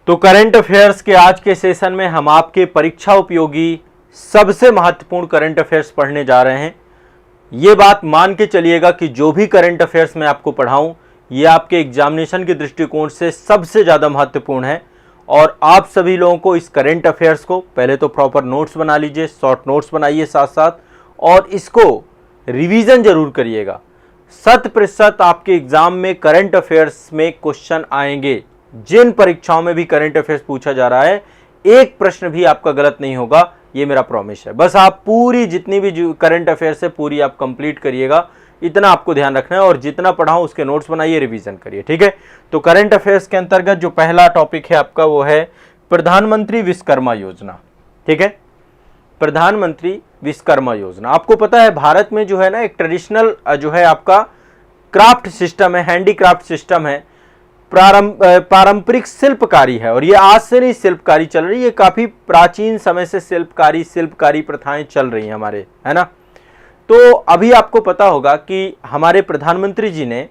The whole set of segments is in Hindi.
तो करंट अफेयर्स के आज के सेशन में हम आपके परीक्षा उपयोगी सबसे महत्वपूर्ण करंट अफेयर्स पढ़ने जा रहे हैं। ये बात मान के चलिएगा कि जो भी करंट अफेयर्स मैं आपको पढ़ाऊं ये आपके एग्जामिनेशन के दृष्टिकोण से सबसे ज़्यादा महत्वपूर्ण है। और आप सभी लोगों को इस करंट अफेयर्स को पहले तो प्रॉपर नोट्स बना लीजिए, शॉर्ट नोट्स बनाइए साथ साथ, और इसको रिवीजन जरूर करिएगा। 100% आपके एग्जाम में करंट अफेयर्स में क्वेश्चन आएंगे। जिन परीक्षाओं में भी करंट अफेयर्स पूछा जा रहा है एक प्रश्न भी आपका गलत नहीं होगा, ये मेरा प्रॉमिस है। बस आप पूरी जितनी भी करंट अफेयर्स है पूरी आप कंप्लीट करिएगा, इतना आपको ध्यान रखना है। और जितना पढ़ाऊं उसके नोट्स बनाइए, रिवीजन करिए, ठीक है। तो करंट अफेयर्स के अंतर्गत जो पहला टॉपिक है आपका वो है प्रधानमंत्री विश्वकर्मा योजना, ठीक है। प्रधानमंत्री विश्वकर्मा योजना, आपको पता है भारत में जो है ना एक ट्रेडिशनल जो है आपका क्राफ्ट सिस्टम है, हैंडीक्राफ्ट सिस्टम है, पारंपरिक शिल्पकारी है। और ये आज से नहीं शिल्पकारी चल रही है, काफी प्राचीन समय से शिल्पकारी प्रथाएं चल रही हैं हमारे, है ना। तो अभी आपको पता होगा कि हमारे प्रधानमंत्री जी ने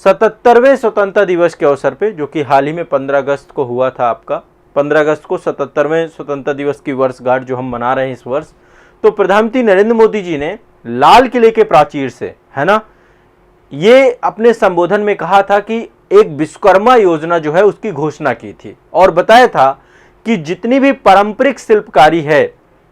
77वें स्वतंत्रता दिवस के अवसर पे, जो कि हाल ही में 15 अगस्त को हुआ था आपका, 15 अगस्त को 77वें स्वतंत्रता दिवस की वर्षगांठ जो हम मना रहे हैं इस वर्ष, तो प्रधानमंत्री नरेंद्र मोदी जी ने लाल किले के प्राचीर से, है ना, ये अपने संबोधन में कहा था कि एक विश्वकर्मा योजना जो है उसकी घोषणा की थी और बताया था कि जितनी भी पारंपरिक शिल्पकारी है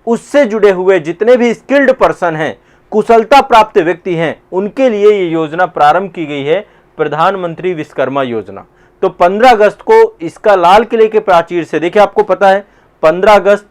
उससे जुड़े हुए जितने भी स्किल्ड पर्सन हैं, कुशलता प्राप्त व्यक्ति हैं, उनके लिए ये योजना प्रारंभ की गई है, प्रधानमंत्री विश्वकर्मा योजना। तो 15 अगस्त को इसका लाल किले के प्राचीर से, देखिए आपको पता है 15 अगस्त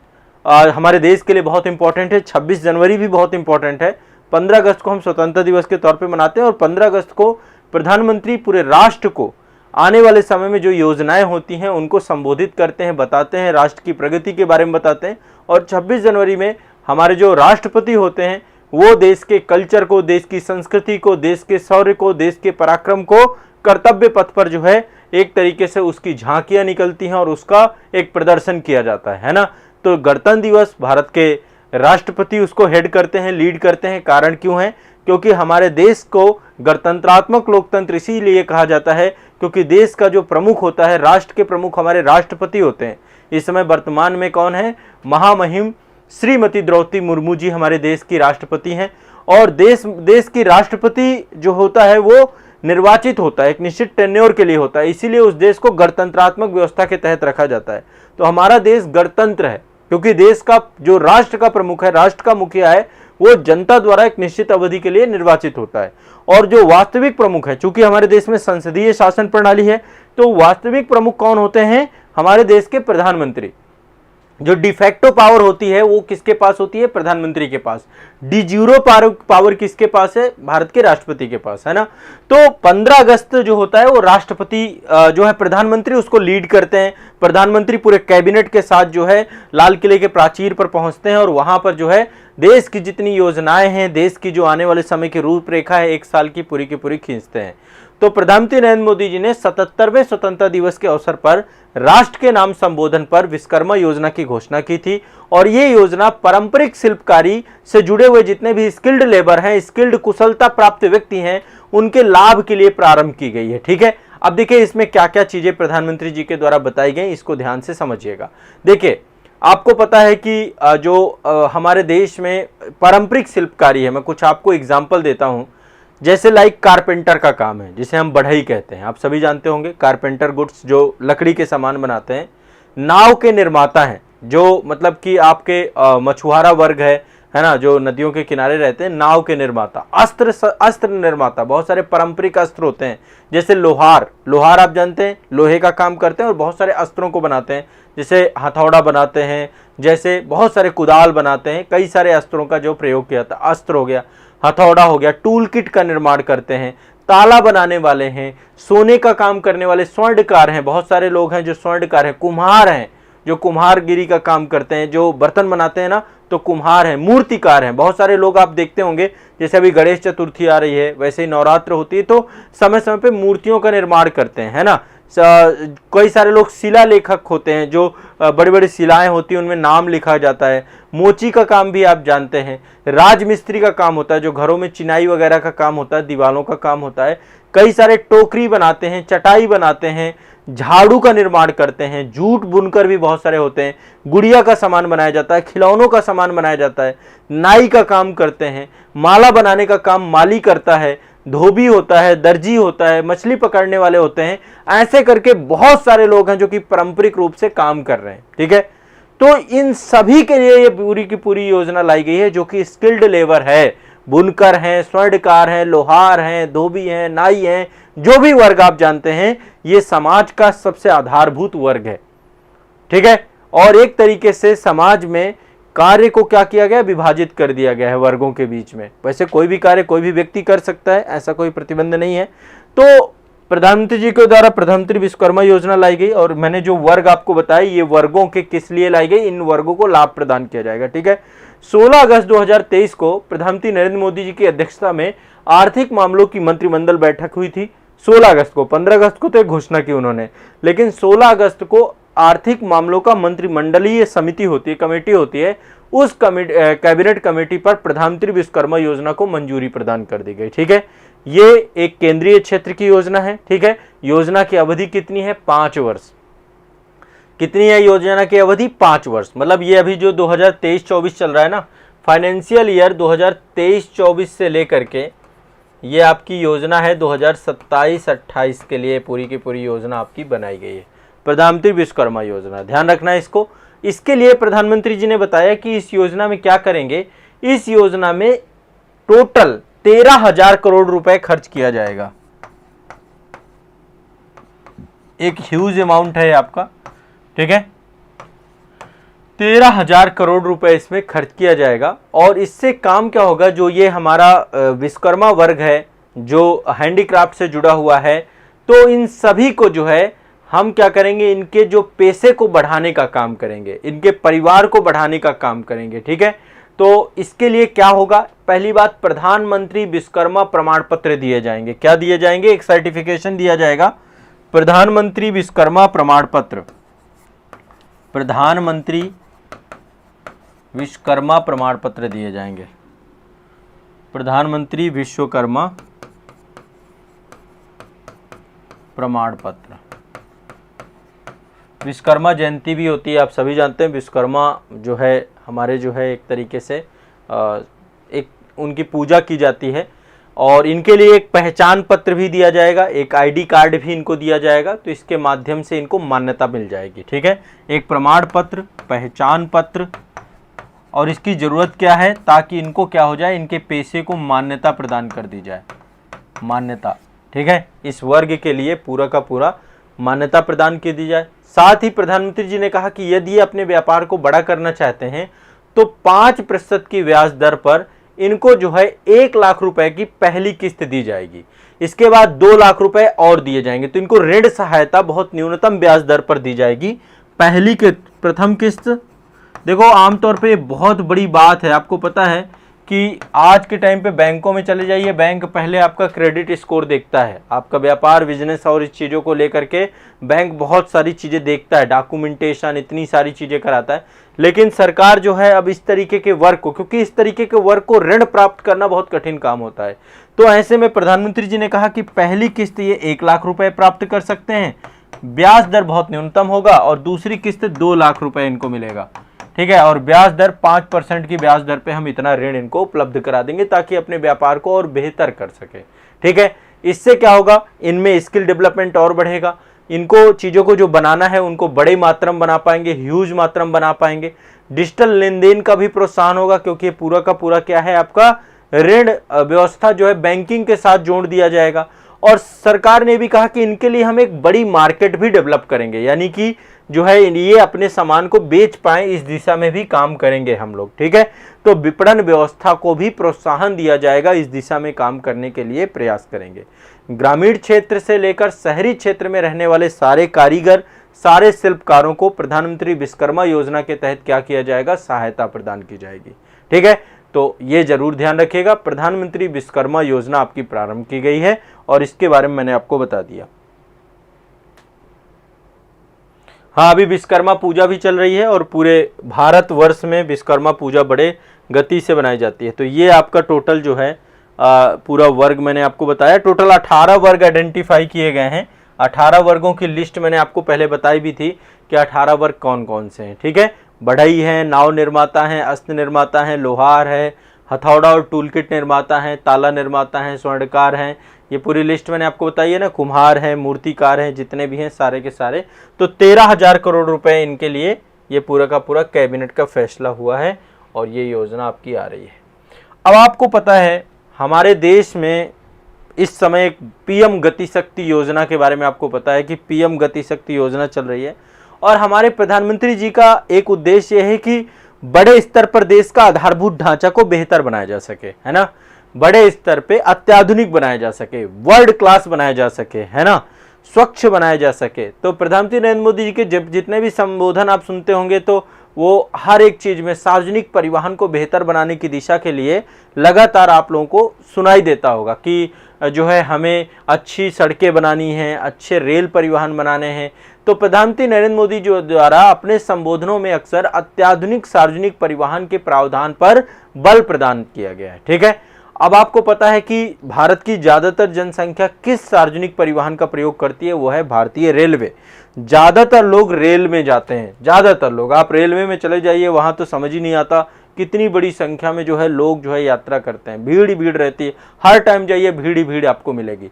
हमारे देश के लिए बहुत इंपॉर्टेंट है, 26 जनवरी भी बहुत इंपॉर्टेंट है। 15 अगस्त को हम स्वतंत्रता दिवस के तौर पे मनाते हैं और 15 अगस्त को प्रधानमंत्री पूरे राष्ट्र को आने वाले समय में जो योजनाएं होती हैं उनको संबोधित करते हैं, बताते हैं, राष्ट्र की प्रगति के बारे में बताते हैं। और 26 जनवरी में हमारे जो राष्ट्रपति होते हैं वो देश के कल्चर को, देश की संस्कृति को, देश के शौर्य को, देश के पराक्रम को कर्तव्य पथ पर जो है एक तरीके से उसकी झांकियां निकलती हैं और उसका एक प्रदर्शन किया जाता है ना। तो गणतंत्र दिवस भारत के राष्ट्रपति उसको हेड करते हैं, लीड करते हैं। कारण क्यों है? क्योंकि हमारे देश को गणतंत्रात्मक लोकतंत्र इसीलिए कहा जाता है क्योंकि देश का जो प्रमुख होता है, राष्ट्र के प्रमुख हमारे राष्ट्रपति होते हैं। इस समय वर्तमान में कौन है? महामहिम श्रीमती द्रौपदी मुर्मू जी हमारे देश की राष्ट्रपति हैं। और देश की राष्ट्रपति जो होता है वो निर्वाचित होता है, एक निश्चित टेन्योर के लिए होता है, इसीलिए उस देश को गणतंत्रात्मक व्यवस्था के तहत रखा जाता है। तो हमारा देश गणतंत्र है क्योंकि देश का जो राष्ट्र का प्रमुख है, राष्ट्र का मुखिया है, वो जनता द्वारा एक निश्चित अवधि के लिए निर्वाचित होता है। और जो वास्तविक प्रमुख है, चूंकि हमारे देश में संसदीय शासन प्रणाली है, तो वास्तविक प्रमुख कौन होते हैं? हमारे देश के प्रधानमंत्री। जो डिफेक्टो पावर होती है वो किसके पास होती है? प्रधानमंत्री के पास। डिज्यूरो पावर किसके पास है? भारत के राष्ट्रपति के पास, है ना। तो 15 अगस्त जो होता है वो राष्ट्रपति जो है प्रधानमंत्री उसको लीड करते हैं। प्रधानमंत्री पूरे कैबिनेट के साथ जो है लाल किले के प्राचीर पर पहुंचते हैं और वहां पर जो है देश की जितनी योजनाएं हैं, देश की जो आने वाले समय की रूपरेखा है, एक साल की पूरी खींचते हैं। तो प्रधानमंत्री नरेंद्र मोदी जी ने 77वें स्वतंत्रता दिवस के अवसर पर राष्ट्र के नाम संबोधन पर विश्वकर्मा योजना की घोषणा की थी। और ये योजना पारंपरिक शिल्पकारी से जुड़े हुए जितने भी स्किल्ड लेबर हैं, स्किल्ड कुशलता प्राप्त व्यक्ति हैं, उनके लाभ के लिए प्रारंभ की गई है, ठीक है। अब देखिए इसमें क्या क्या चीजें प्रधानमंत्री जी के द्वारा बताई गई, इसको ध्यान से समझिएगा। देखिए आपको पता है कि जो हमारे देश में पारंपरिक शिल्पकारी है, मैं कुछ आपको एग्जाम्पल देता हूं। जैसे लाइक कारपेंटर का काम है, जिसे हम बढ़ई कहते हैं, आप सभी जानते होंगे। कारपेंटर गुड्स जो लकड़ी के सामान बनाते हैं। नाव के निर्माता हैं, जो मतलब कि आपके मछुआरा वर्ग है ना, जो नदियों के किनारे रहते हैं, नाव के निर्माता। अस्त्र निर्माता, बहुत सारे पारंपरिक अस्त्र होते हैं। जैसे लोहार आप जानते हैं, लोहे का काम करते हैं और बहुत सारे अस्त्रों को बनाते हैं। जैसे हथौड़ा बनाते हैं, जैसे बहुत सारे कुदाल बनाते हैं, कई सारे अस्त्रों का जो प्रयोग किया था। अस्त्र हो गया, हथौड़ा हो गया, टूल किट का निर्माण करते हैं, ताला बनाने वाले हैं, सोने का काम करने वाले स्वर्णकार हैं, बहुत सारे लोग हैं जो स्वर्णकार हैं, कुम्हार हैं जो कुम्हारगिरी का काम करते हैं, जो बर्तन बनाते हैं ना, तो कुम्हार हैं, मूर्तिकार हैं। बहुत सारे लोग आप देखते होंगे, जैसे अभी गणेश चतुर्थी आ रही है, वैसे ही नवरात्र होती है, तो समय समय पे मूर्तियों का निर्माण करते हैं, है ना। कई सारे लोग शिला लेखक होते हैं, जो बड़ी बड़ी शिलाएं होती हैं उनमें नाम लिखा जाता है। मोची का काम भी आप जानते हैं। राजमिस्त्री का काम होता है, जो घरों में चिनाई वगैरह का काम होता है, दीवालों का काम होता है। कई सारे टोकरी बनाते हैं, चटाई बनाते हैं, झाड़ू का निर्माण करते हैं, जूट बुनकर भी बहुत सारे होते हैं, गुड़िया का सामान बनाया जाता है, खिलौनों का सामान बनाया जाता है, नाई का काम करते हैं, माला बनाने का काम माली करता है, धोबी होता है, दर्जी होता है, मछली पकड़ने वाले होते हैं। ऐसे करके बहुत सारे लोग हैं जो कि पारंपरिक रूप से काम कर रहे हैं। ठीक है, तो इन सभी के लिए ये पूरी की पूरी योजना लाई गई है, जो कि स्किल्ड लेबर है, बुनकर हैं, स्वर्णकार हैं, लोहार हैं, धोबी हैं, नाई हैं, जो भी वर्ग आप जानते हैं, ये समाज का सबसे आधारभूत वर्ग है। ठीक है, और एक तरीके से समाज में कार्य को क्या किया गया, विभाजित कर दिया गया है वर्गों के बीच में। वैसे कोई भी कार्य कोई भी व्यक्ति कर सकता है, ऐसा कोई प्रतिबंध नहीं है। तो प्रधानमंत्री जी के द्वारा प्रधानमंत्री विश्वकर्मा योजना लाई गई, और मैंने जो वर्ग आपको बताया, ये वर्गों के किस लिए लाई गई, इन वर्गों को लाभ प्रदान किया जाएगा। ठीक है, 16 अगस्त 2023 को प्रधानमंत्री नरेंद्र मोदी जी की अध्यक्षता में आर्थिक मामलों की मंत्रिमंडल बैठक हुई थी। 16 अगस्त को, 15 अगस्त को तो घोषणा की उन्होंने, लेकिन 16 अगस्त को आर्थिक मामलों का मंत्रिमंडलीय समिति होती है, कमेटी होती है, उस कैबिनेट कमेटी पर प्रधानमंत्री विश्वकर्मा योजना को मंजूरी प्रदान कर दी गई। ठीक है, ये एक केंद्रीय क्षेत्र की योजना है। ठीक है, योजना की अवधि कितनी है, 5 वर्ष। कितनी है योजना की अवधि, 5 वर्ष। मतलब ये अभी जो 2023-24 चल रहा है ना, फाइनेंशियल ईयर 2023-24 से लेकर के ये आपकी योजना है 2027-28 के लिए पूरी की पूरी योजना आपकी बनाई गई है, प्रधानमंत्री विश्वकर्मा योजना। ध्यान रखना है इसको। इसके लिए प्रधानमंत्री जी ने बताया कि इस योजना में क्या करेंगे, इस योजना में टोटल 13,000 करोड़ रुपए खर्च किया जाएगा। एक ह्यूज अमाउंट है आपका। ठीक है, 13,000 करोड़ रुपए इसमें खर्च किया जाएगा। और इससे काम क्या होगा, जो ये हमारा विश्वकर्मा वर्ग है, जो हैंडीक्राफ्ट से जुड़ा हुआ है, तो इन सभी को जो है हम क्या करेंगे, इनके जो पैसे को बढ़ाने का काम करेंगे, इनके परिवार को बढ़ाने का काम करेंगे। ठीक है, तो इसके लिए क्या होगा, पहली बात, प्रधानमंत्री विश्वकर्मा प्रमाण पत्र दिए जाएंगे। क्या दिए जाएंगे, एक सर्टिफिकेशन दिया जाएगा, प्रधानमंत्री विश्वकर्मा प्रमाण पत्र। प्रधानमंत्री विश्वकर्मा प्रमाण पत्र दिए जाएंगे, प्रधानमंत्री विश्वकर्मा प्रमाण पत्र। विश्वकर्मा जयंती भी होती है, आप सभी जानते हैं। विश्वकर्मा जो है हमारे जो है एक तरीके से एक उनकी पूजा की जाती है, और इनके लिए एक पहचान पत्र भी दिया जाएगा, एक आईडी कार्ड भी इनको दिया जाएगा, तो इसके माध्यम से इनको मान्यता मिल जाएगी। ठीक है, एक प्रमाण पत्र, पहचान पत्र, और इसकी ज़रूरत क्या है, ताकि इनको क्या हो जाए, इनके पेशे को मान्यता प्रदान कर दी जाए, मान्यता। ठीक है, इस वर्ग के लिए पूरा का पूरा मान्यता प्रदान की दी जाए। साथ ही प्रधानमंत्री जी ने कहा कि यदि ये अपने व्यापार को बड़ा करना चाहते हैं तो 5% की ब्याज दर पर इनको जो है 1 लाख रुपए की पहली किस्त दी जाएगी। इसके बाद 2 लाख रुपए और दिए जाएंगे, तो इनको ऋण सहायता बहुत न्यूनतम ब्याज दर पर दी जाएगी। पहली प्रथम किस्त, देखो आमतौर पे बहुत बड़ी बात है, आपको पता है कि आज के टाइम पे बैंकों में चले जाइए, बैंक पहले आपका क्रेडिट स्कोर देखता है, आपका व्यापार बिजनेस और इस चीज़ों को लेकर के बैंक बहुत सारी चीज़ें देखता है, डॉक्यूमेंटेशन, इतनी सारी चीज़ें कराता है। लेकिन सरकार जो है अब इस तरीके के वर्ग को, क्योंकि इस तरीके के वर्ग को ऋण प्राप्त करना बहुत कठिन काम होता है, तो ऐसे में प्रधानमंत्री जी ने कहा कि पहली किस्त ये 1 लाख रुपए प्राप्त कर सकते हैं, ब्याज दर बहुत न्यूनतम होगा, और दूसरी किस्त 2 लाख रुपए इनको मिलेगा। ठीक है, और ब्याज दर 5% की ब्याज दर पे हम इतना ऋण इनको उपलब्ध करा देंगे, ताकि अपने व्यापार को और बेहतर कर सके। ठीक है, इससे क्या होगा, इनमें स्किल डेवलपमेंट और बढ़ेगा, इनको चीज़ों को जो बनाना है उनको बड़े मात्रा में बना पाएंगे, ह्यूज मात्रा में बना पाएंगे। डिजिटल लेन देन का भी प्रोत्साहन होगा, क्योंकि पूरा का पूरा क्या है, आपका ऋण व्यवस्था जो है बैंकिंग के साथ जोड़ दिया जाएगा। और सरकार ने भी कहा कि इनके लिए हम एक बड़ी मार्केट भी डेवलप करेंगे, यानी कि जो है ये अपने सामान को बेच पाए, इस दिशा में भी काम करेंगे हम लोग। ठीक है, तो विपणन व्यवस्था को भी प्रोत्साहन दिया जाएगा, इस दिशा में काम करने के लिए प्रयास करेंगे। ग्रामीण क्षेत्र से लेकर शहरी क्षेत्र में रहने वाले सारे कारीगर, सारे शिल्पकारों को प्रधानमंत्री विश्वकर्मा योजना के तहत क्या किया जाएगा, सहायता प्रदान की जाएगी। ठीक है, तो ये जरूर ध्यान रखिएगा, प्रधानमंत्री विश्वकर्मा योजना आपकी प्रारंभ की गई है, और इसके बारे में मैंने आपको बता दिया। हाँ, अभी विश्वकर्मा पूजा भी चल रही है, और पूरे भारतवर्ष में विश्वकर्मा पूजा बड़े गति से बनाई जाती है। तो ये आपका टोटल जो है पूरा वर्ग मैंने आपको बताया, टोटल 18 वर्ग आइडेंटिफाई किए गए हैं। 18 वर्गों की लिस्ट मैंने आपको पहले बताई भी थी कि 18 वर्ग कौन कौन से हैं। ठीक है, बढ़ई है, नाव निर्माता है, अस्त्र निर्माता है, लोहार है, हथौड़ा और टूलकिट निर्माता है, ताला निर्माता है, स्वर्णकार हैं। ये पूरी लिस्ट मैंने आपको बताई है ना। कुम्हार है, मूर्तिकार हैं, जितने भी हैं सारे के सारे। तो 13,000 करोड़ रुपए इनके लिए ये पूरा का पूरा कैबिनेट का फैसला हुआ है और ये योजना आपकी आ रही है। अब आपको पता है हमारे देश में इस समय एक पीएम गति शक्ति योजना के बारे में आपको पता है कि पीएम गति शक्ति योजना चल रही है और हमारे प्रधानमंत्री जी का एक उद्देश्य है कि बड़े स्तर पर देश का आधारभूत ढांचा को बेहतर बनाया जा सके, है ना। बड़े स्तर पे अत्याधुनिक बनाया जा सके, वर्ल्ड क्लास बनाया जा सके, है ना, स्वच्छ बनाया जा सके। तो प्रधानमंत्री नरेंद्र मोदी जी के जब जितने भी संबोधन आप सुनते होंगे तो वो हर एक चीज में सार्वजनिक परिवहन को बेहतर बनाने की दिशा के लिए लगातार आप लोगों को सुनाई देता होगा कि जो है हमें अच्छी सड़कें बनानी हैं, अच्छे रेल परिवहन बनाने हैं। तो प्रधानमंत्री नरेंद्र मोदी जी द्वारा अपने संबोधनों में अक्सर अत्याधुनिक सार्वजनिक परिवहन के प्रावधान पर बल प्रदान किया गया है। ठीक है, अब आपको पता है कि भारत की ज्यादातर जनसंख्या किस सार्वजनिक परिवहन का प्रयोग करती है, वो है भारतीय रेलवे। ज्यादातर लोग रेल में जाते हैं, ज्यादातर लोग। आप रेलवे में चले जाइए, वहां तो समझ ही नहीं आता कितनी बड़ी संख्या में जो है लोग जो है यात्रा करते हैं, भीड़ ही भीड़ रहती है, हर टाइम जाइए भीड़ ही भीड़ आपको मिलेगी।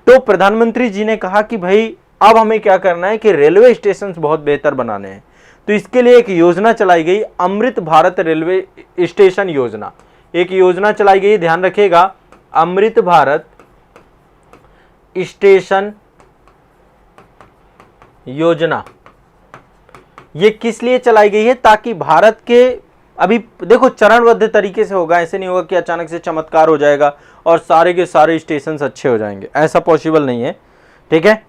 तो प्रधानमंत्री जी ने कहा कि भाई अब हमें क्या करना है कि रेलवे स्टेशन बहुत बेहतर बनाने हैं। तो इसके लिए एक योजना चलाई गई, अमृत भारत रेलवे स्टेशन योजना। एक योजना चलाई गई, ध्यान रखिएगा, अमृत भारत स्टेशन योजना। ये किस लिए चलाई गई है? ताकि भारत के, अभी देखो चरणबद्ध तरीके से होगा, ऐसे नहीं होगा कि अचानक से चमत्कार हो जाएगा और सारे के सारे स्टेशन अच्छे हो जाएंगे, ऐसा पॉसिबल नहीं है। ठीक है,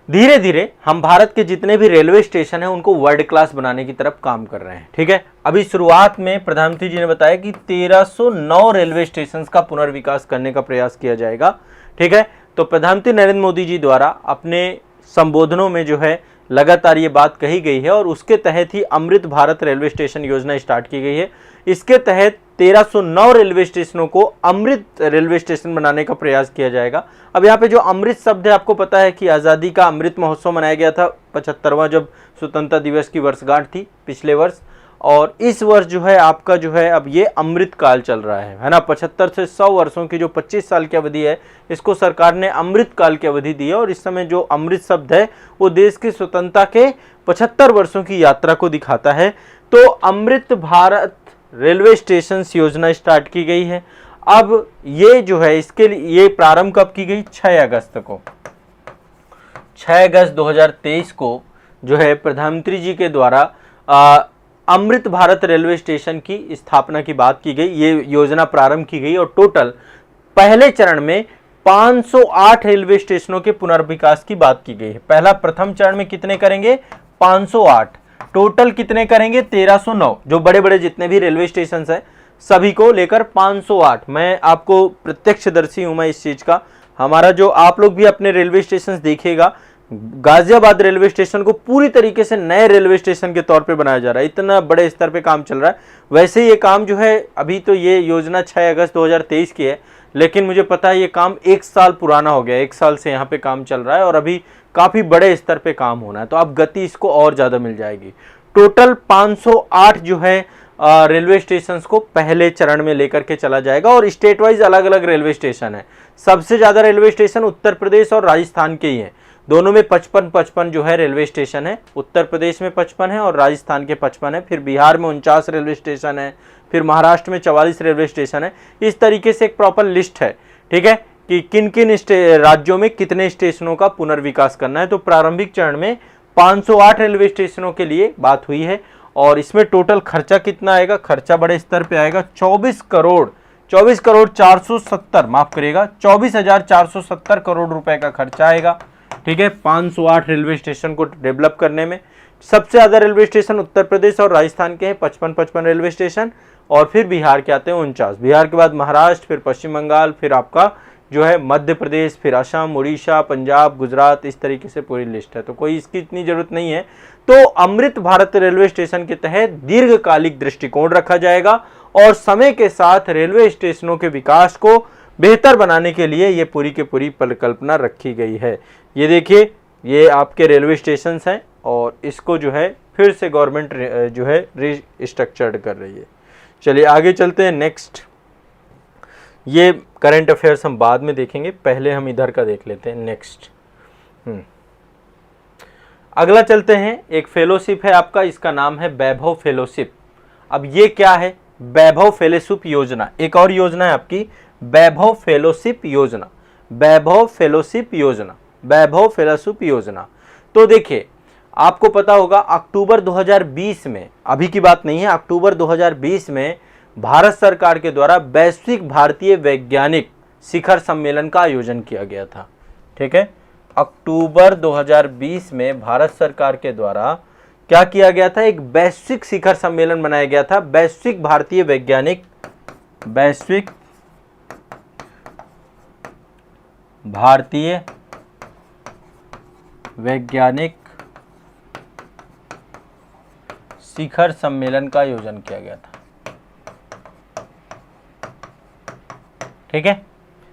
धीरे धीरे हम भारत के जितने भी रेलवे स्टेशन हैं उनको वर्ल्ड क्लास बनाने की तरफ काम कर रहे हैं। ठीक है, अभी शुरुआत में प्रधानमंत्री जी ने बताया कि 1309 रेलवे स्टेशन का पुनर्विकास करने का प्रयास किया जाएगा। ठीक है, तो प्रधानमंत्री नरेंद्र मोदी जी द्वारा अपने संबोधनों में जो है लगातार ये बात कही गई है और उसके तहत ही अमृत भारत रेलवे स्टेशन योजना स्टार्ट की गई है। इसके तहत 1309 रेलवे स्टेशनों को अमृत रेलवे स्टेशन बनाने का प्रयास किया जाएगा। अब यहाँ पे जो अमृत शब्द है, आपको पता है कि आज़ादी का अमृत महोत्सव मनाया गया था 75वां, जब स्वतंत्रता दिवस की वर्षगांठ थी पिछले वर्ष, और इस वर्ष जो है आपका जो है अब ये अमृत काल चल रहा है ना। 75 से 100 वर्षों की जो 25 साल की अवधि है, इसको सरकार ने अमृत काल की अवधि दी है। और इस समय जो अमृत शब्द है वो देश की स्वतंत्रता के 75 वर्षों की यात्रा को दिखाता है। तो अमृत भारत रेलवे स्टेशन योजना स्टार्ट की गई है। अब ये जो है इसके लिए ये प्रारंभ कब की गई? 6 अगस्त को, 6 अगस्त 2023 को जो है प्रधानमंत्री जी के द्वारा अमृत भारत रेलवे स्टेशन की स्थापना की बात की गई, ये योजना प्रारंभ की गई। और टोटल पहले चरण में 508 रेलवे स्टेशनों के पुनर्विकास की बात की गई है। प्रथम चरण में कितने करेंगे? 508। टोटल कितने करेंगे? 1309। जो बड़े बड़े जितने भी रेलवे स्टेशन हैं सभी को लेकर 508। मैं आपको प्रत्यक्षदर्शी हूं मैं इस चीज का। हमारा जो आप लोग भी अपने रेलवे स्टेशन देखिएगा, गाजियाबाद रेलवे स्टेशन को पूरी तरीके से नए रेलवे स्टेशन के तौर पे बनाया जा रहा है, इतना बड़े स्तर पे काम चल रहा है। वैसे ये काम जो है, अभी तो ये योजना 6 अगस्त 2023 की है, लेकिन मुझे पता है ये काम 1 साल पुराना हो गया, 1 साल से यहाँ पे काम चल रहा है और अभी काफी बड़े स्तर पे काम होना है, तो अब गति इसको और ज्यादा मिल जाएगी। टोटल 508 जो है रेलवे स्टेशन को पहले चरण में लेकर के चला जाएगा। और स्टेट वाइज अलग अलग रेलवे स्टेशन है। सबसे ज्यादा रेलवे स्टेशन उत्तर प्रदेश और राजस्थान के ही हैं। दोनों में 55 जो है रेलवे स्टेशन है। उत्तर प्रदेश में 55 है और राजस्थान के 55 है। फिर बिहार में 49 रेलवे स्टेशन है। फिर महाराष्ट्र में 44 रेलवे स्टेशन है। इस तरीके से एक प्रॉपर लिस्ट है, ठीक है, कि किन किन राज्यों में कितने स्टेशनों का पुनर्विकास करना है। तो प्रारंभिक चरण में 508 रेलवे स्टेशनों के लिए बात हुई है। और इसमें टोटल खर्चा कितना आएगा? खर्चा बड़े स्तर पे आएगा 24 करोड़ 470, माफ करिएगा 24,470 करोड़ रुपए का खर्चा आएगा। ठीक है, 508 रेलवे स्टेशन को डेवलप करने में। सबसे ज्यादा रेलवे स्टेशन उत्तर प्रदेश और राजस्थान के हैं, 55 रेलवे स्टेशन। और फिर बिहार के आते हैं 49। बिहार के बाद महाराष्ट्र, फिर पश्चिम बंगाल, फिर आपका जो है मध्य प्रदेश, फिर असम, उड़ीसा, पंजाब, गुजरात, इस तरीके से पूरी लिस्ट है। तो कोई इसकी इतनी जरूरत नहीं है। तो अमृत भारत रेलवे स्टेशन के तहत दीर्घकालिक दृष्टिकोण रखा जाएगा और समय के साथ रेलवे स्टेशनों के विकास को बेहतर बनाने के लिए ये पूरी की पूरी परिकल्पना रखी गई है। ये देखिए, ये आपके रेलवे स्टेशन हैं और इसको जो है फिर से गवर्नमेंट जो है रीस्ट्रक्चर्ड कर रही है। चलिए आगे चलते हैं। नेक्स्ट, ये करंट अफेयर्स हम बाद में देखेंगे, पहले हम इधर का देख लेते हैं। नेक्स्ट अगला चलते हैं, एक फेलोशिप है आपका, इसका नाम है वैभव फेलोशिप। अब ये क्या है? वैभव फेलोशिप योजना, एक और योजना है आपकी वैभव फेलोशिप योजना, वैभव फेलोशिप योजना, वैभव फेलोशिप योजना। तो देखिए, आपको पता होगा अक्टूबर 2020 में, अभी की बात नहीं है, अक्टूबर 2020 में भारत सरकार के द्वारा वैश्विक भारतीय वैज्ञानिक शिखर सम्मेलन का आयोजन किया गया था। ठीक है, अक्टूबर 2020 में भारत सरकार के द्वारा क्या किया गया था? एक वैश्विक शिखर सम्मेलन बनाया गया था, वैश्विक भारतीय वैज्ञानिक, वैश्विक भारतीय वैज्ञानिक शिखर सम्मेलन का आयोजन किया गया था। ठीक है,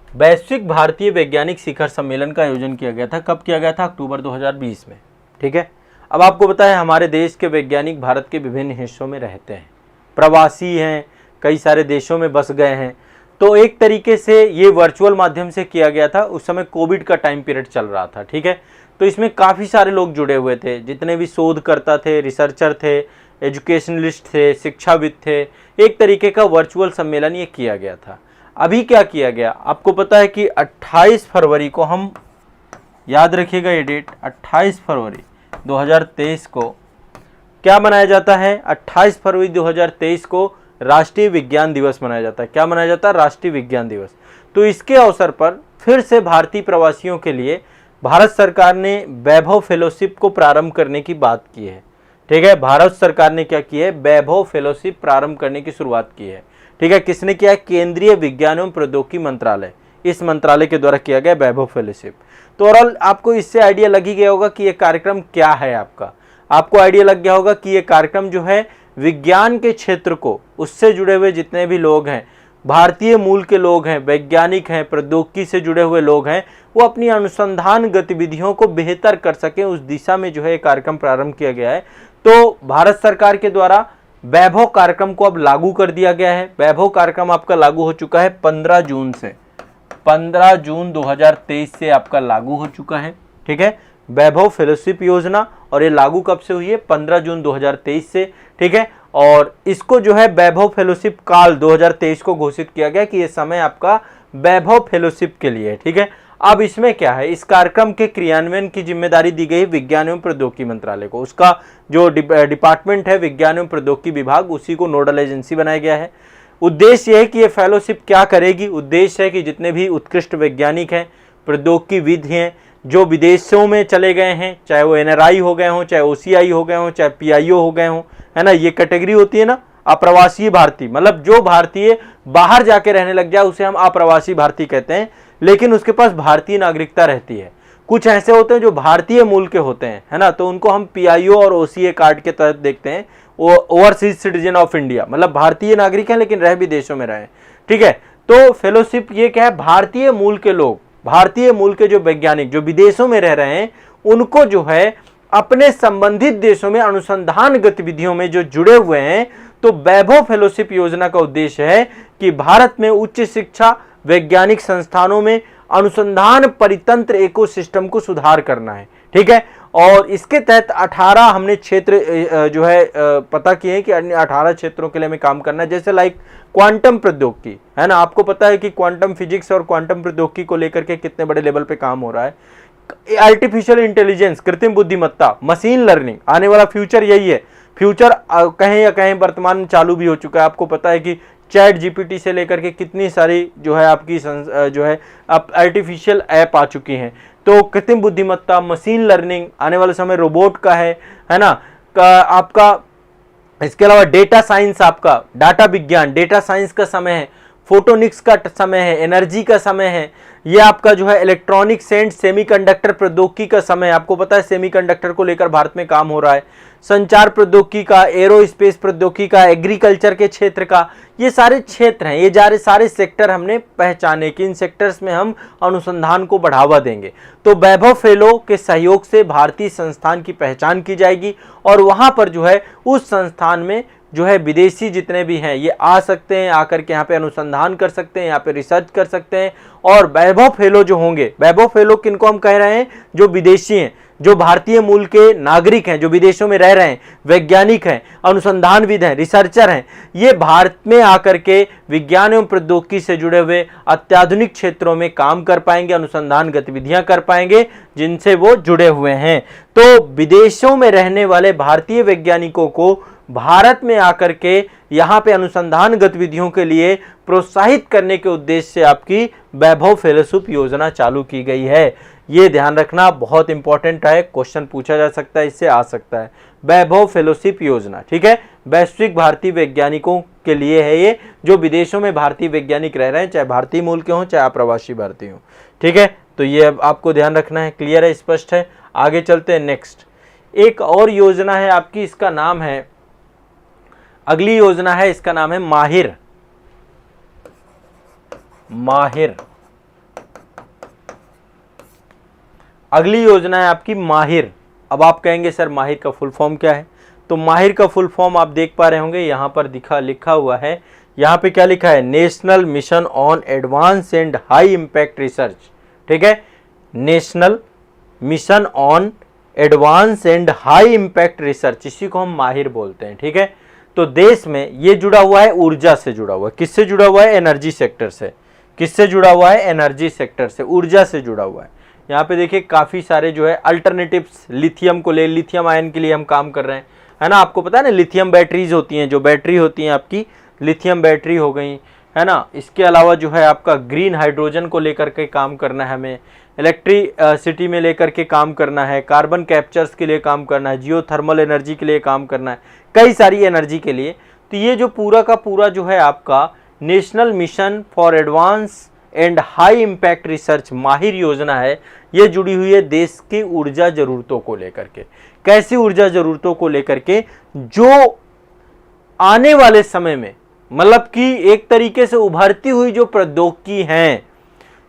वैश्विक भारतीय वैज्ञानिक शिखर सम्मेलन का आयोजन किया गया था। कब किया गया था? अक्टूबर 2020 में। ठीक है, अब आपको पता है हमारे देश के वैज्ञानिक भारत के विभिन्न हिस्सों में रहते हैं, प्रवासी हैं, कई सारे देशों में बस गए हैं। तो एक तरीके से ये वर्चुअल माध्यम से किया गया था। उस समय कोविड का टाइम पीरियड चल रहा था। ठीक है, तो इसमें काफ़ी सारे लोग जुड़े हुए थे, जितने भी शोधकर्ता थे, रिसर्चर थे, एजुकेशनलिस्ट थे, शिक्षाविद थे। एक तरीके का वर्चुअल सम्मेलन ये किया गया था। अभी क्या किया गया? आपको पता है कि 28 फरवरी को, हम याद रखिएगा ये डेट, 28 फरवरी 2023 को क्या मनाया जाता है? 28 फरवरी 2023 को राष्ट्रीय विज्ञान दिवस मनाया जाता है। क्या मनाया जाता है? राष्ट्रीय विज्ञान दिवस। तो इसके अवसर पर फिर से भारतीय प्रवासियों के लिए भारत सरकार ने वैभव फेलोशिप को प्रारंभ करने की बात की है। ठीक है, भारत सरकार ने क्या की है? वैभव फेलोशिप प्रारंभ करने की शुरुआत की है। ठीक है, किसने किया है? केंद्रीय विज्ञान एवं प्रौद्योगिकी मंत्रालय, इस मंत्रालय के द्वारा किया गया वैभव फेलोशिप। तो ओवरऑल आपको इससे आइडिया लग ही गया होगा कि ये कार्यक्रम क्या है। आपको आइडिया लग गया होगा कि ये कार्यक्रम जो है विज्ञान के क्षेत्र को, उससे जुड़े हुए जितने भी लोग हैं, भारतीय मूल के लोग हैं, वैज्ञानिक हैं, प्रौद्योगिकी से जुड़े हुए लोग हैं, वो अपनी अनुसंधान गतिविधियों को बेहतर कर सकें, उस दिशा में जो है कार्यक्रम प्रारंभ किया गया है। तो भारत सरकार के द्वारा वैभव कार्यक्रम को अब लागू कर दिया गया है। वैभव कार्यक्रम आपका लागू हो चुका है 15 जून से, 15 जून 2023 से आपका लागू हो चुका है। ठीक है, वैभव फेलोशिप योजना, और ये लागू कब से हुई है? 15 जून 2023 से। ठीक है, और इसको जो है वैभव फेलोशिप काल 2023 को घोषित किया गया कि ये समय आपका वैभव फेलोशिप के लिए है। ठीक है, अब इसमें क्या है? इस कार्यक्रम के क्रियान्वयन की जिम्मेदारी दी गई विज्ञान एवं प्रौद्योगिकी मंत्रालय को। उसका जो डिपार्टमेंट है विज्ञान एवं प्रौद्योगिकी विभाग, उसी को नोडल एजेंसी बनाया गया है। उद्देश्य है कि ये फेलोशिप क्या करेगी? उद्देश्य है कि जितने भी उत्कृष्ट वैज्ञानिक हैं, प्रौद्योगिकीविद हैं, जो विदेशों में चले गए हैं, चाहे वो NRI हो गए हों, चाहे OCI हो गए हों, चाहे PIO हो गए हों, है ना, ये कैटेगरी होती है ना अप्रवासी भारतीय, मतलब जो भारतीय बाहर जाके रहने लग जाए उसे हम अप्रवासी भारतीय कहते हैं, लेकिन उसके पास भारतीय नागरिकता रहती है। कुछ ऐसे होते हैं जो भारतीय मूल के होते हैं, है ना, तो उनको हम PIO और OCA कार्ड के तहत देखते हैं। वो ओवरसीज सिटीजन ऑफ इंडिया, मतलब भारतीय नागरिक हैं लेकिन रह विदेशों में रहे। ठीक है, तो फेलोशिप ये क्या है? भारतीय मूल के लोग, भारतीय मूल के जो वैज्ञानिक जो विदेशों में रह रहे हैं, उनको जो है अपने संबंधित देशों में अनुसंधान गतिविधियों में जो जुड़े हुए हैं, तो वैभव फेलोशिप योजना का उद्देश्य है कि भारत में उच्च शिक्षा, वैज्ञानिक संस्थानों में अनुसंधान परितंत्र इकोसिस्टम को सुधार करना है। ठीक है, और इसके तहत 18 हमने क्षेत्र जो है पता किए हैं कि अन्य 18 क्षेत्रों के लिए हमें काम करना है, जैसे लाइक क्वांटम प्रौद्योगिकी, है ना, आपको पता है कि क्वांटम फिजिक्स और क्वांटम प्रौद्योगिकी को लेकर के कितने बड़े लेवल पे काम हो रहा है। आर्टिफिशियल इंटेलिजेंस, कृत्रिम बुद्धिमत्ता, मशीन लर्निंग, आने वाला फ्यूचर यही है। फ्यूचर कहीं या कहीं वर्तमान में चालू भी हो चुका है। आपको पता है कि चैट GPT से लेकर के कितनी सारी जो है आपकी जो है आर्टिफिशियल ऐप आ चुकी हैं। तो कृत्रिम बुद्धिमत्ता, मशीन लर्निंग, आने वाले समय रोबोट का है ना, आपका इसके अलावा डेटा साइंस, आपका डाटा विज्ञान, डेटा साइंस का समय है। फोटोनिक्स का समय है, एनर्जी का समय है, ये आपका जो है इलेक्ट्रॉनिक्स एंड सेमीकंडक्टर प्रौद्योगिकी का समय। आपको पता है सेमीकंडक्टर को लेकर भारत में काम हो रहा है, संचार प्रौद्योगिकी का, एरोस्पेस प्रौद्योगिकी का, एग्रीकल्चर के क्षेत्र का, ये सारे क्षेत्र हैं, ये सारे सेक्टर हमने पहचाने कि इन सेक्टर्स में हम अनुसंधान को बढ़ावा देंगे। तो वैभव फेलो के सहयोग से भारतीय संस्थान की पहचान की जाएगी और वहां पर जो है उस संस्थान में जो है विदेशी जितने भी हैं ये आ सकते हैं, आकर के यहाँ पे अनुसंधान कर सकते हैं, यहाँ पे रिसर्च कर सकते हैं। और वैभव फेलो जो होंगे, वैभव फेलो किनको हम कह रहे हैं, जो विदेशी हैं, जो भारतीय मूल के नागरिक हैं, जो विदेशों में रह रहे हैं, वैज्ञानिक हैं, अनुसंधानविद हैं, रिसर्चर हैं, ये भारत में आकर के विज्ञान एवं प्रौद्योगिकी से जुड़े हुए अत्याधुनिक क्षेत्रों में काम कर पाएंगे, अनुसंधान गतिविधियां कर पाएंगे जिनसे वो जुड़े हुए हैं। तो विदेशों में रहने वाले भारतीय वैज्ञानिकों को भारत में आकर के यहाँ पे अनुसंधान गतिविधियों के लिए प्रोत्साहित करने के उद्देश्य से आपकी वैभव फेलोशिप योजना चालू की गई है। ये ध्यान रखना बहुत इंपॉर्टेंट है, क्वेश्चन पूछा जा सकता है, इससे आ सकता है। वैभव फेलोशिप योजना, ठीक है, वैश्विक भारतीय वैज्ञानिकों के लिए है ये, जो विदेशों में भारतीय वैज्ञानिक रह रहे हैं, चाहे भारतीय मूल के हों चाहे अप्रवासी भारतीय हों, ठीक है। तो ये अब आपको ध्यान रखना है, क्लियर है, स्पष्ट है। आगे चलते हैं नेक्स्ट। एक और योजना है आपकी, इसका नाम है, अगली योजना है, इसका नाम है माहिर। माहिर, अगली योजना है आपकी माहिर। अब आप कहेंगे सर माहिर का फुल फॉर्म क्या है? तो माहिर का फुल फॉर्म आप देख पा रहे होंगे, यहां पर लिखा हुआ है, यहां पे क्या लिखा है, national mission on advance and high impact research, ठीक है, national mission on advance and high impact research, इसी को हम माहिर बोलते हैं, ठीक है। तो देश में ये जुड़ा हुआ है, ऊर्जा से जुड़ा हुआ है, किससे जुड़ा हुआ है, एनर्जी सेक्टर से। किससे जुड़ा हुआ है, एनर्जी सेक्टर से, ऊर्जा से जुड़ा हुआ है। यहाँ पे देखिए काफी सारे जो है अल्टरनेटिव्स, लिथियम को ले, लिथियम आयन के लिए हम काम कर रहे हैं, है ना। आपको पता है ना लिथियम बैटरीज होती हैं, जो बैटरी होती हैं आपकी, लिथियम बैटरी हो गई, है ना। इसके अलावा जो है आपका ग्रीन हाइड्रोजन को लेकर के काम करना है हमें, इलेक्ट्रिसिटी में लेकर के काम करना है, कार्बन कैप्चर्स के लिए काम करना है, जियो थर्मल एनर्जी के लिए काम करना है, कई सारी एनर्जी के लिए। तो ये जो पूरा का पूरा जो है आपका national mission for advance and high impact research माहिर योजना है, ये जुड़ी हुई है देश की ऊर्जा जरूरतों को लेकर के। कैसी ऊर्जा जरूरतों को लेकर के, जो आने वाले समय में, मतलब कि एक तरीके से उभरती हुई जो प्रौद्योगिकी हैं,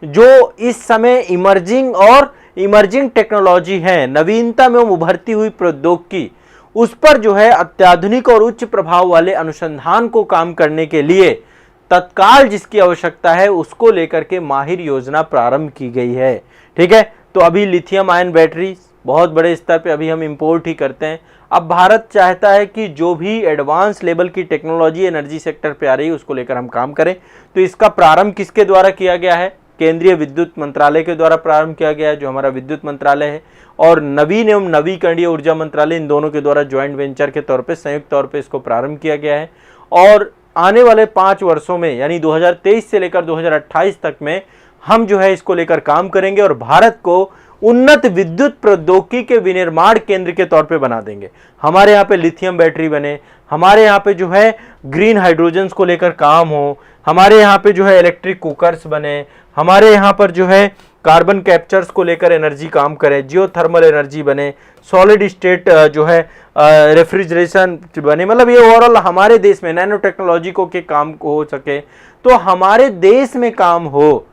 जो इस समय इमर्जिंग टेक्नोलॉजी है, नवीनता में उभरती हुई प्रौद्योगिकी, उस पर जो है अत्याधुनिक और उच्च प्रभाव वाले अनुसंधान को काम करने के लिए तत्काल जिसकी आवश्यकता है, उसको लेकर के माहिर योजना प्रारंभ की गई है, ठीक है। तो अभी लिथियम आयन बैटरी बहुत बड़े स्तर पे अभी हम इंपोर्ट ही करते हैं। अब भारत चाहता है कि जो भी एडवांस लेवल की टेक्नोलॉजी एनर्जी सेक्टर पे आ रही है उसको लेकर हम काम करें। तो इसका प्रारंभ किसके द्वारा किया गया है, केंद्रीय विद्युत मंत्रालय के द्वारा प्रारंभ किया गया है, जो हमारा विद्युत मंत्रालय है, और नवीन एवं नवीकरणीय ऊर्जा मंत्रालय, इन दोनों के द्वारा ज्वाइंट वेंचर के तौर पे, संयुक्त तौर पे इसको प्रारंभ किया गया है। और आने वाले 5 वर्षों में, यानी 2023 से लेकर 2028 तक में हम जो है इसको लेकर काम करेंगे और भारत को उन्नत विद्युत प्रौद्योगिकी के विनिर्माण केंद्र के तौर पे बना देंगे। हमारे यहाँ पे लिथियम बैटरी बने, हमारे यहाँ पे जो है ग्रीन हाइड्रोजन को लेकर काम हो, हमारे यहाँ पे जो है इलेक्ट्रिक कुकर्स बने, हमारे यहाँ पर जो है कार्बन कैप्चर्स को लेकर एनर्जी काम करे, जियो थर्मल एनर्जी बने, सॉलिड स्टेट जो है रेफ्रिजरेशन बने, मतलब ये ओवरऑल हमारे देश में नैनो टेक्नोलॉजी को के काम हो सके, तो हमारे देश में काम हो,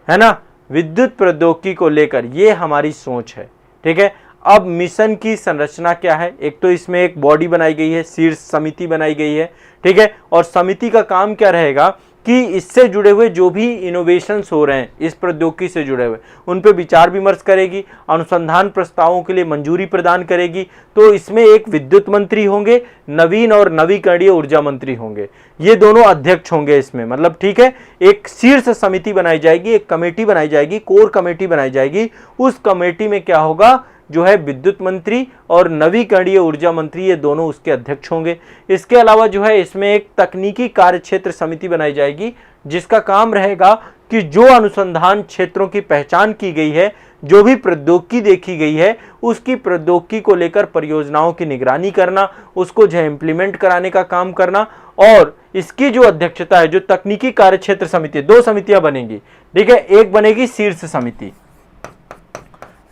है ना, विद्युत प्रौद्योगिकी को लेकर, ये हमारी सोच है, ठीक है। अब मिशन की संरचना क्या है, एक तो इसमें एक बॉडी बनाई गई है, शीर्ष समिति बनाई गई है, ठीक है। और समिति का काम क्या रहेगा कि इससे जुड़े हुए जो भी इनोवेशंस हो रहे हैं, इस प्रौद्योगिकी से जुड़े हुए, उन पे विचार विमर्श करेगी, अनुसंधान प्रस्तावों के लिए मंजूरी प्रदान करेगी। तो इसमें एक विद्युत मंत्री होंगे, नवीन और नवीकरणीय ऊर्जा मंत्री होंगे, ये दोनों अध्यक्ष होंगे इसमें, मतलब ठीक है। एक शीर्ष समिति बनाई जाएगी, एक कमेटी बनाई जाएगी, कोर कमेटी बनाई जाएगी। उस कमेटी में क्या होगा, जो है विद्युत मंत्री और नवीकरणीय ऊर्जा मंत्री, ये दोनों उसके अध्यक्ष होंगे। इसके अलावा जो है इसमें एक तकनीकी कार्य क्षेत्र समिति बनाई जाएगी, जिसका काम रहेगा कि जो अनुसंधान क्षेत्रों की पहचान की गई है, जो भी प्रौद्योगिकी देखी गई है उसकी प्रौद्योगिकी को लेकर परियोजनाओं की निगरानी करना, उसको जो है इम्प्लीमेंट कराने का काम करना, और इसकी जो अध्यक्षता है जो तकनीकी कार्यक्षेत्र समिति, दो समितियां बनेंगी, ठीक है, एक बनेगी शीर्ष समिति,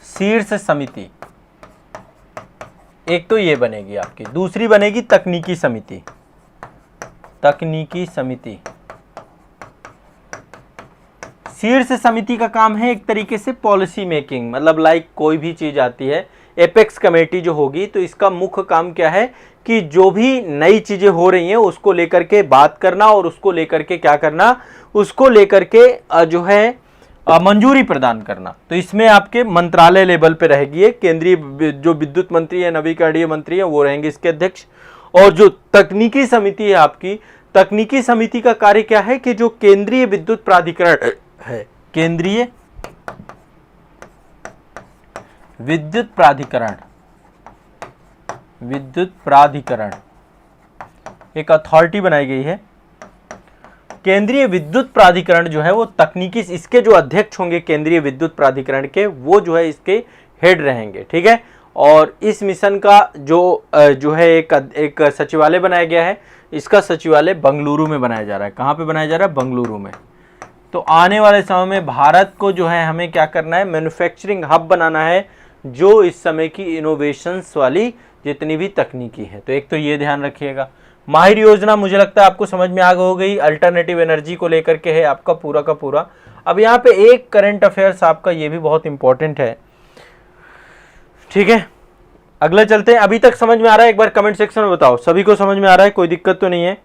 शीर्ष समिति एक तो ये बनेगी आपकी, दूसरी बनेगी तकनीकी समिति, तकनीकी समिति। शीर्ष समिति का काम है एक तरीके से पॉलिसी मेकिंग, मतलब लाइक कोई भी चीज आती है, एपेक्स कमेटी जो होगी तो इसका मुख्य काम क्या है कि जो भी नई चीजें हो रही हैं उसको लेकर के बात करना और उसको लेकर के क्या करना, उसको लेकर के जो है मंजूरी प्रदान करना। तो इसमें आपके मंत्रालय लेवल पे रहेगी, केंद्रीय जो विद्युत मंत्री है, नवीकरणीय मंत्री है, वो रहेंगे इसके अध्यक्ष। और जो तकनीकी समिति है आपकी, तकनीकी समिति का कार्य क्या है कि जो केंद्रीय विद्युत प्राधिकरण है, केंद्रीय विद्युत प्राधिकरण, विद्युत प्राधिकरण एक अथॉरिटी बनाई गई है। केंद्रीय विद्युत प्राधिकरण जो है वो तकनीकी, इसके जो अध्यक्ष होंगे केंद्रीय विद्युत प्राधिकरण के, वो जो है इसके हेड रहेंगे, ठीक है। और इस मिशन का जो है एक सचिवालय बनाया गया है, इसका सचिवालय बंगलुरु में बनाया जा रहा है। कहाँ पे बनाया जा रहा है? बंगलुरु में। तो आने वाले समय में भारत को जो है हमें क्या करना है, मैन्युफैक्चरिंग हब बनाना है, जो इस समय की इनोवेशंस वाली जितनी भी तकनीकी है। तो एक तो ये ध्यान रखिएगा। माहिर योजना मुझे लगता है आपको समझ में आ हो गई, अल्टरनेटिव एनर्जी को लेकर के है आपका पूरा का पूरा। अब यहाँ पे एक करंट अफेयर्स आपका ये भी बहुत इंपॉर्टेंट है, ठीक है। अगले चलते हैं। अभी तक समझ में आ रहा है? एक बार कमेंट सेक्शन में बताओ, सभी को समझ में आ रहा है? कोई दिक्कत तो नहीं है?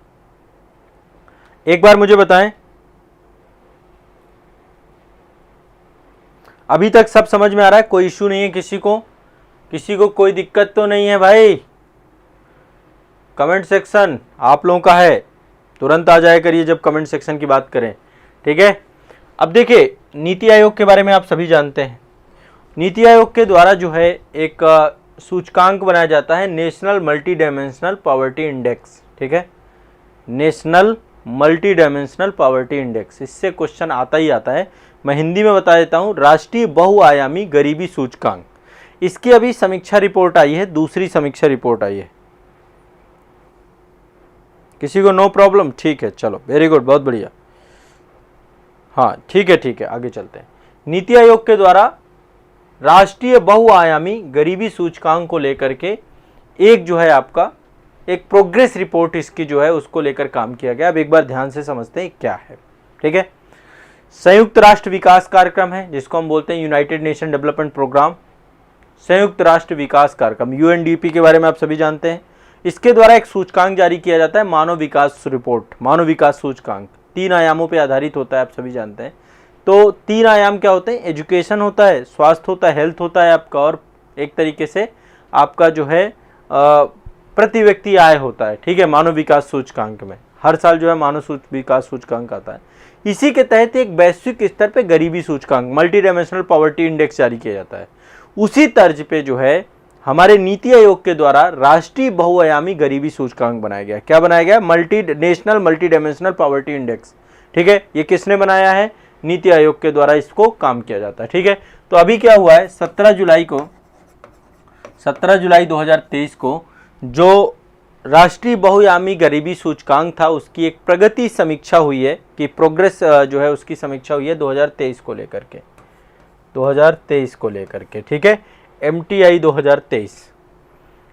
एक बार मुझे बताएं, अभी तक सब समझ में आ रहा है? कोई इश्यू नहीं है किसी को कोई दिक्कत तो नहीं है भाई? कमेंट सेक्शन आप लोगों का है, तुरंत आ जाया करिए जब कमेंट सेक्शन की बात करें, ठीक है। अब देखिए, नीति आयोग के बारे में आप सभी जानते हैं। नीति आयोग के द्वारा जो है एक सूचकांक बनाया जाता है, national multi dimensional poverty index, ठीक है। National multi dimensional poverty index, इससे क्वेश्चन आता ही आता है। मैं हिंदी में बता देता हूँ, राष्ट्रीय बहुआयामी गरीबी सूचकांक। इसकी अभी समीक्षा रिपोर्ट आई है, दूसरी समीक्षा रिपोर्ट आई है। किसी को नो प्रॉब्लम? ठीक है, चलो वेरी गुड, बहुत बढ़िया। हाँ ठीक है, आगे चलते हैं। नीति आयोग के द्वारा राष्ट्रीय बहुआयामी गरीबी सूचकांक को लेकर के एक जो है आपका एक प्रोग्रेस रिपोर्ट इसकी जो है उसको लेकर काम किया गया। अब एक बार ध्यान से समझते हैं क्या है, ठीक है। संयुक्त राष्ट्र विकास कार्यक्रम है, जिसको हम बोलते हैं यूनाइटेड नेशन डेवलपमेंट प्रोग्राम। संयुक्त राष्ट्र विकास कार्यक्रम यूएनडीपी के बारे में आप सभी जानते हैं। इसके द्वारा एक सूचकांक जारी किया जाता है, मानव विकास रिपोर्ट, मानव विकास सूचकांक। 3 आयामों पे आधारित होता है, आप सभी जानते हैं। तो 3 आयाम क्या होते हैं? एजुकेशन होता है, स्वास्थ्य होता है, हेल्थ होता है आपका, और एक तरीके से आपका जो है प्रति व्यक्ति आय होता है, ठीक है। मानव विकास सूचकांक में हर साल जो है मानव विकास सूचकांक आता है। इसी के तहत एक वैश्विक स्तर पे गरीबी सूचकांक, मल्टी डायमेंशनल पॉवर्टी इंडेक्स जारी किया जाता है। उसी तर्ज पे जो है हमारे नीति आयोग के द्वारा राष्ट्रीय बहुआयामी गरीबी सूचकांक बनाया गया। क्या बनाया गया? National multi dimensional poverty index, ठीक है। ये किसने बनाया है? नीति आयोग के द्वारा इसको काम किया जाता है, ठीक है। तो अभी क्या हुआ है, 17 जुलाई 2023 को जो राष्ट्रीय बहुआयामी गरीबी सूचकांक था उसकी एक प्रगति समीक्षा हुई है, कि प्रोग्रेस जो है उसकी समीक्षा हुई है 2023 को लेकर के, ठीक है। MTI 2023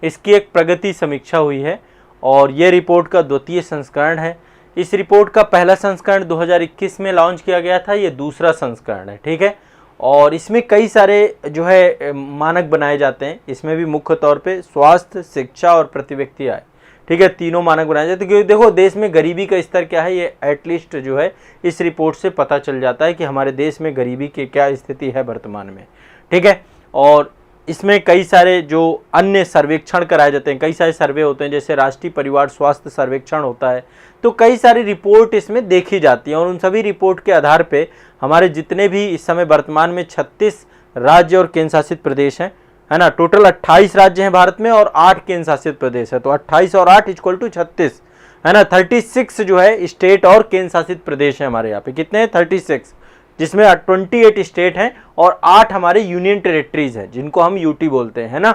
इसकी एक प्रगति समीक्षा हुई है, और ये रिपोर्ट का द्वितीय संस्करण है। इस रिपोर्ट का पहला संस्करण 2021 में लॉन्च किया गया था, ये दूसरा संस्करण है, ठीक है। और इसमें कई सारे जो है मानक बनाए जाते हैं। इसमें भी मुख्य तौर पे स्वास्थ्य, शिक्षा और प्रति व्यक्ति आय, ठीक है, तीनों मानक बनाए जाते हैं। क्योंकि देखो देश में गरीबी का स्तर क्या है, ये एटलीस्ट जो है इस रिपोर्ट से पता चल जाता है कि हमारे देश में गरीबी की क्या स्थिति है वर्तमान में, ठीक है। और इसमें कई सारे जो अन्य सर्वेक्षण कराए जाते हैं, कई सारे सर्वे होते हैं, जैसे राष्ट्रीय परिवार स्वास्थ्य सर्वेक्षण होता है। तो कई सारी रिपोर्ट इसमें देखी जाती हैं, और उन सभी रिपोर्ट के आधार पे हमारे जितने भी इस समय वर्तमान में 36 राज्य और केंद्र शासित प्रदेश हैं, है ना। टोटल 28 राज्य हैं भारत में और 8 केंद्र शासित प्रदेश है। तो 28 और 8 = 36, है ना। 36 जो है स्टेट और केंद्र शासित प्रदेश है हमारे यहाँ पे। कितने हैं? 36, जिसमें 28 स्टेट हैं और 8 हमारे यूनियन टेरिटरीज हैं जिनको हम यूटी बोलते हैं, है ना।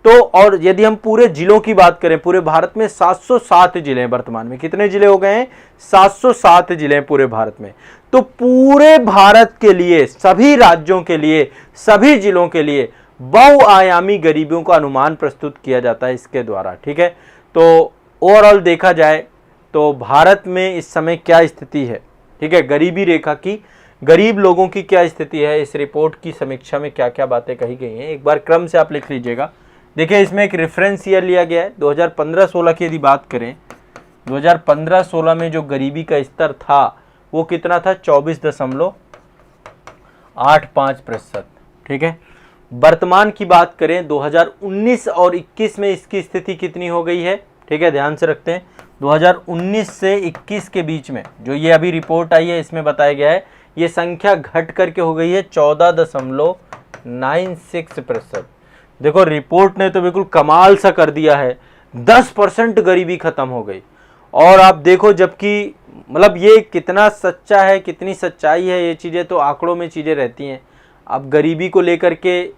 तो और यदि हम पूरे जिलों की बात करें, पूरे भारत में 707 जिले हैं वर्तमान में। कितने जिले हो गए हैं? 707 जिले हैं पूरे भारत में। तो पूरे भारत के लिए, सभी राज्यों के लिए, सभी जिलों के लिए बहुआयामी गरीबियों का अनुमान प्रस्तुत किया जाता है इसके द्वारा, ठीक है। तो ओवरऑल देखा जाए तो भारत में इस समय क्या स्थिति है, ठीक है, गरीबी रेखा की, गरीब लोगों की क्या स्थिति है, इस रिपोर्ट की समीक्षा में क्या क्या बातें कही गई हैं, एक बार क्रम से आप लिख लीजिएगा। देखिए इसमें एक रेफरेंस ईयर लिया गया है 2015-16 की। यदि बात करें 2015-16 में जो गरीबी का स्तर था वो कितना था? 24.85%, ठीक है। वर्तमान की बात करें 2019 और 21 में इसकी स्थिति कितनी हो गई है, ठीक है, ध्यान से रखते हैं। 2019 से 21 के बीच में जो ये अभी रिपोर्ट आई है इसमें बताया गया है ये संख्या घट करके हो गई है 14.96%। देखो रिपोर्ट ने तो बिल्कुल कमाल सा कर दिया है, 10% गरीबी खत्म हो गई। और आप देखो जबकि मतलब ये कितना सच्चा है, कितनी सच्चाई है, ये चीज़ें तो आंकड़ों में चीज़ें रहती हैं। अब गरीबी को लेकर के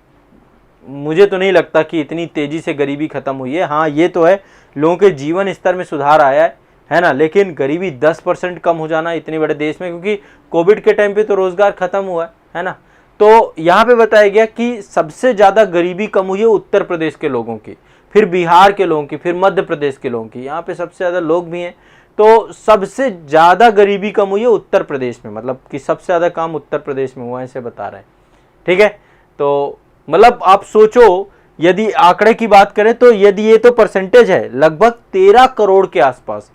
मुझे तो नहीं लगता कि इतनी तेज़ी से गरीबी खत्म हुई है। हाँ ये तो है, लोगों के जीवन स्तर में सुधार आया है ना, लेकिन गरीबी 10% कम हो जाना इतने बड़े देश में, क्योंकि कोविड के टाइम पे तो रोज़गार खत्म हुआ है ना। तो यहाँ पे बताया गया कि सबसे ज़्यादा गरीबी कम हुई है उत्तर प्रदेश के लोगों की, फिर बिहार के लोगों की, फिर मध्य प्रदेश के लोगों की। यहाँ पे सबसे ज़्यादा लोग भी हैं, तो सबसे ज़्यादा गरीबी कम हुई है उत्तर प्रदेश में, मतलब कि सबसे ज़्यादा काम उत्तर प्रदेश में हुआ है, ऐसे बता रहे हैं, ठीक है। तो मतलब आप सोचो यदि आंकड़े की बात करें तो यदि ये तो परसेंटेज है, लगभग 13 करोड़ के आसपास,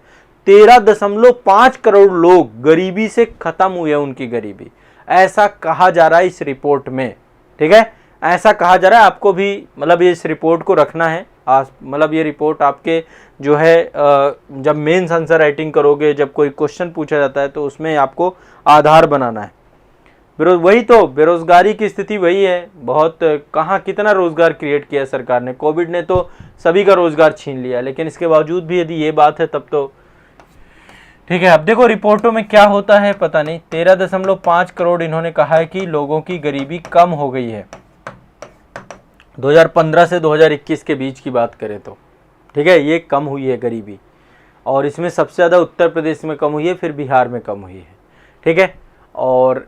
13.5 करोड़ लोग गरीबी से खत्म हुए हैं, उनकी गरीबी, ऐसा कहा जा रहा है इस रिपोर्ट में, ठीक है, ऐसा कहा जा रहा है। आपको भी मतलब ये इस रिपोर्ट को रखना है, मतलब ये रिपोर्ट आपके जो है जब मेंस आंसर राइटिंग करोगे, जब कोई क्वेश्चन पूछा जाता है तो उसमें आपको आधार बनाना है। वही तो बेरोजगारी की स्थिति वही है, बहुत कहाँ कितना रोजगार क्रिएट किया सरकार ने, कोविड ने तो सभी का रोजगार छीन लिया, लेकिन इसके बावजूद भी यदि ये बात है तब तो ठीक है। अब देखो रिपोर्टों में क्या होता है पता नहीं। 13.5 करोड़ इन्होंने कहा है कि लोगों की गरीबी कम हो गई है 2015 से 2021 के बीच की बात करें तो, ठीक है, ये कम हुई है गरीबी, और इसमें सबसे ज़्यादा उत्तर प्रदेश में कम हुई है, फिर बिहार में कम हुई है, ठीक है। और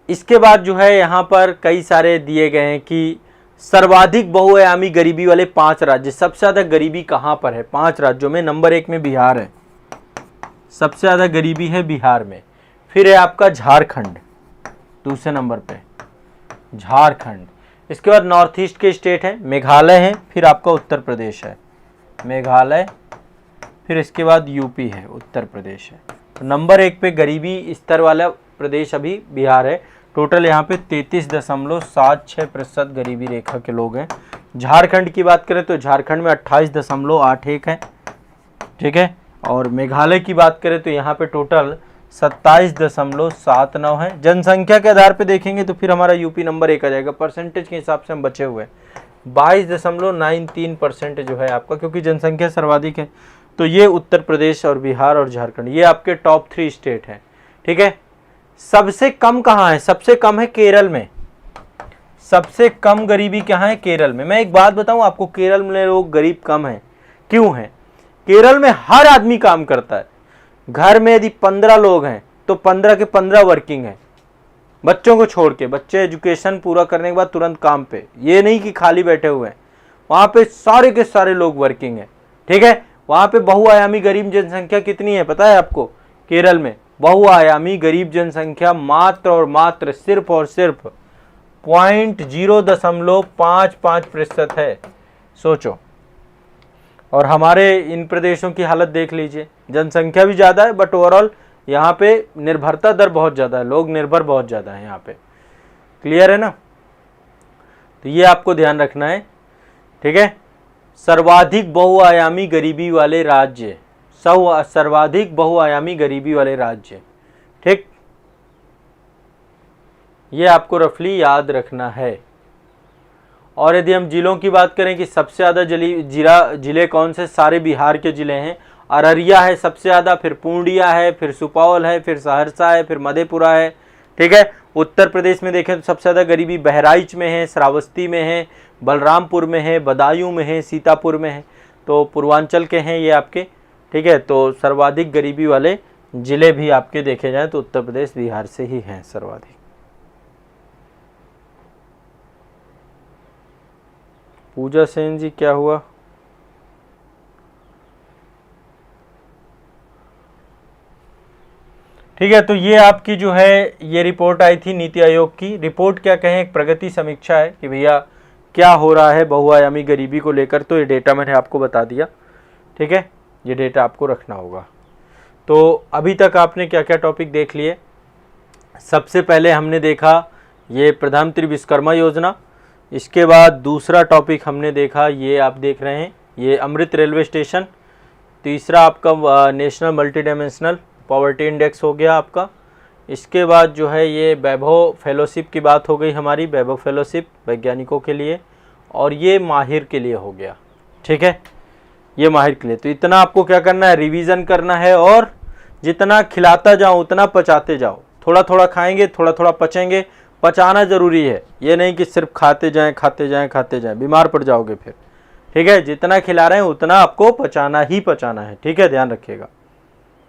इसके बाद जो है यहाँ पर कई सारे दिए गए हैं कि सर्वाधिक बहुआयामी गरीबी वाले 5 राज्य, सबसे ज़्यादा गरीबी कहाँ पर है 5 राज्यों में। नंबर 1 में बिहार है, सबसे ज़्यादा गरीबी है बिहार में। फिर है आपका झारखंड दूसरे नंबर पे, झारखंड। इसके बाद नॉर्थ ईस्ट के स्टेट हैं, मेघालय है, फिर आपका उत्तर प्रदेश है, मेघालय, फिर इसके बाद यूपी है, उत्तर प्रदेश है। तो नंबर 1 पे गरीबी स्तर वाला प्रदेश अभी बिहार है। टोटल यहाँ पे 33.76% गरीबी रेखा के लोग हैं। झारखंड की बात करें तो झारखंड में 28.81 है, ठीक है। और मेघालय की बात करें तो यहाँ पे टोटल 27.79 है। जनसंख्या के आधार पे देखेंगे तो फिर हमारा यूपी नंबर 1 आ जाएगा, परसेंटेज के हिसाब से हम बचे हुए हैं 22.93% जो है आपका, क्योंकि जनसंख्या सर्वाधिक है। तो ये उत्तर प्रदेश और बिहार और झारखंड ये आपके टॉप 3 स्टेट हैं, ठीक है। सबसे कम कहाँ है? सबसे कम है केरल में, सबसे कम गरीबी कहाँ है? केरल में। मैं एक बात बताऊं आपको, केरल में लोग गरीब कम हैं, क्यों हैं? केरल में हर आदमी काम करता है। घर में यदि 15 लोग हैं तो 15 के 15 वर्किंग हैं, बच्चों को छोड़ के। बच्चे एजुकेशन पूरा करने के बाद तुरंत काम पे, ये नहीं कि खाली बैठे हुए हैं। वहाँ पे सारे के सारे लोग वर्किंग हैं, ठीक है। वहाँ पे बहुआयामी गरीब जनसंख्या कितनी है पता है आपको? केरल में बहुआयामी गरीब जनसंख्या मात्र और मात्र सिर्फ और सिर्फ 0.55% है, सोचो। और हमारे इन प्रदेशों की हालत देख लीजिए, जनसंख्या भी ज़्यादा है बट ओवरऑल यहाँ पे निर्भरता दर बहुत ज़्यादा है, लोग निर्भर बहुत ज़्यादा है यहाँ पे। क्लियर है ना? तो ये आपको ध्यान रखना है, ठीक है। सर्वाधिक बहुआयामी गरीबी वाले राज्य, सर्वाधिक बहुआयामी गरीबी वाले राज्य, ठीक, ये आपको रफली याद रखना है। और यदि हम जिलों की बात करें कि सबसे ज़्यादा जिले कौन से, सारे बिहार के जिले हैं। अररिया है सबसे ज़्यादा, फिर पूर्णिया है, फिर सुपौल है, फिर सहरसा है, फिर मधेपुरा है, ठीक है। उत्तर प्रदेश में देखें तो सबसे ज़्यादा गरीबी बहराइच में है, श्रावस्ती में है, बलरामपुर में है, बदायूं में है, सीतापुर में है। तो पूर्वांचल के हैं ये आपके, ठीक है। तो सर्वाधिक गरीबी वाले जिले भी आपके देखे जाएं तो उत्तर प्रदेश बिहार से ही हैं सर्वाधिक। पूजा सेन जी क्या हुआ? ठीक है, तो ये आपकी जो है ये रिपोर्ट आई थी नीति आयोग की। रिपोर्ट क्या कहें, एक प्रगति समीक्षा है कि भैया क्या हो रहा है बहुआयामी गरीबी को लेकर। तो ये डेटा मैंने आपको बता दिया, ठीक है। ये डेटा आपको रखना होगा। तो अभी तक आपने क्या क्या टॉपिक देख लिए। सबसे पहले हमने देखा ये प्रधानमंत्री विश्वकर्मा योजना। इसके बाद दूसरा टॉपिक हमने देखा, ये आप देख रहे हैं, ये अमृत रेलवे स्टेशन। तीसरा आपका national multi dimensional poverty index हो गया आपका। इसके बाद जो है ये वैभव फेलोशिप की बात हो गई हमारी, वैभव फेलोशिप वैज्ञानिकों के लिए, और ये माहिर के लिए हो गया, ठीक है। ये माहिर के लिए। तो इतना आपको क्या करना है, रिवीजन करना है, और जितना खिलाता जाओ उतना पचाते जाओ। थोड़ा थोड़ा खाएंगे, थोड़ा थोड़ा पचेंगे। पचाना ज़रूरी है, ये नहीं कि सिर्फ खाते जाएं खाते जाएं खाते जाएं, बीमार पड़ जाओगे फिर, ठीक है। जितना खिला रहे हैं उतना आपको पचाना ही पचाना है, ठीक है, ध्यान रखिएगा।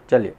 चलिए।